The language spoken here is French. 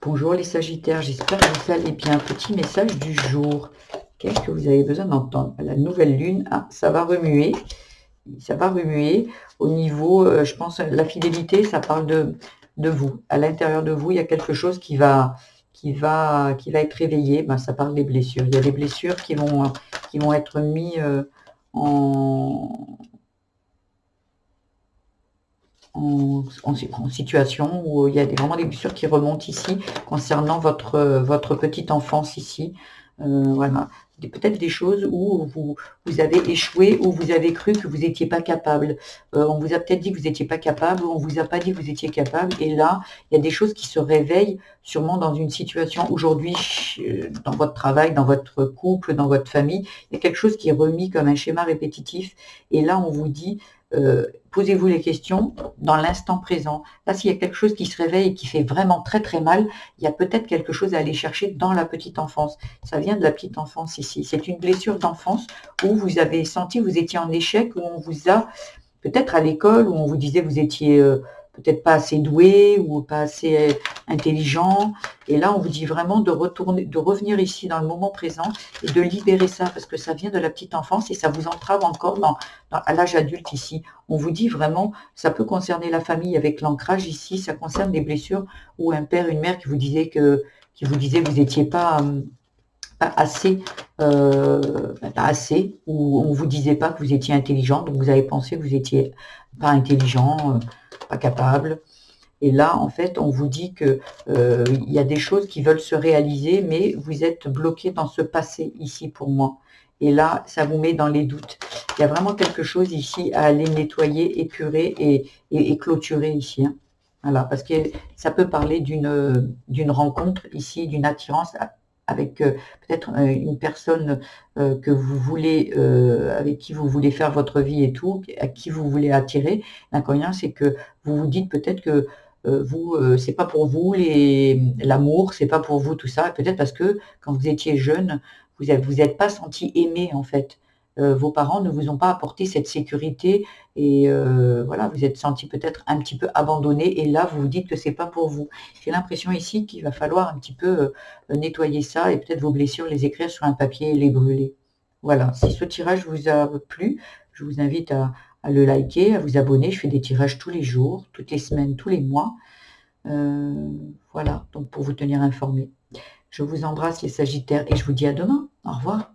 Bonjour les Sagittaires, j'espère que vous allez bien. Petit message du jour. Qu'est-ce que vous avez besoin d'entendre? La nouvelle lune, ah, ça va remuer. Ça va remuer au niveau, je pense, la fidélité, ça parle de vous. À l'intérieur de vous, il y a quelque chose qui va être réveillé. Ben, ça parle des blessures. Il y a des blessures qui vont être mis en, en situation où il y a vraiment des blessures qui remontent ici concernant votre petite enfance ici. Voilà. Peut-être des choses où vous avez échoué, où vous avez cru que vous n'étiez pas capable. On vous a peut-être dit que vous n'étiez pas capable, ou on vous a pas dit que vous étiez capable. Et là, il y a des choses qui se réveillent sûrement dans une situation aujourd'hui, dans votre travail, dans votre couple, dans votre famille. Il y a quelque chose qui est remis comme un schéma répétitif. Et là, on vous dit, posez-vous les questions dans l'instant présent. Là, s'il y a quelque chose qui se réveille et qui fait vraiment très très mal, il y a peut-être quelque chose à aller chercher dans la petite enfance. Ça vient de la petite enfance ici. C'est une blessure d'enfance où vous avez senti que vous étiez en échec, où on vous a, peut-être à l'école, où on vous disait que vous étiez peut-être pas assez doué ou pas assez intelligent. Et là, on vous dit vraiment de retourner, de revenir ici dans le moment présent et de libérer ça parce que ça vient de la petite enfance et ça vous entrave encore à l'âge adulte ici. On vous dit vraiment, ça peut concerner la famille avec l'ancrage ici, ça concerne des blessures où un père, une mère qui vous disait que vous n'étiez pas assez, pas assez, ou on vous disait pas que vous étiez intelligent, donc vous avez pensé que vous étiez pas intelligent, pas capable. Et là, en fait, on vous dit que il y a des choses qui veulent se réaliser, mais vous êtes bloqué dans ce passé ici pour moi. Et là, ça vous met dans les doutes. Il y a vraiment quelque chose ici à aller nettoyer, épurer et clôturer ici, hein. Voilà, parce que ça peut parler d'une rencontre ici, d'une attirance avec peut-être une personne que vous voulez, avec qui vous voulez faire votre vie et tout, à qui vous voulez attirer. L'inconvénient, c'est que vous vous dites peut-être que vous, c'est pas pour vous l'amour, c'est pas pour vous tout ça. Peut-être parce que quand vous étiez jeune, vous êtes pas senti aimé en fait. Vos parents ne vous ont pas apporté cette sécurité et voilà, vous êtes senti peut-être un petit peu abandonné et là vous vous dites que c'est pas pour vous. J'ai l'impression ici qu'il va falloir un petit peu nettoyer ça et peut-être vos blessures, les écrire sur un papier et les brûler. Voilà, si ce tirage vous a plu, je vous invite à le liker, à vous abonner. Je fais des tirages tous les jours, toutes les semaines, tous les mois. Voilà, donc pour vous tenir informé. Je vous embrasse les Sagittaires et je vous dis à demain. Au revoir.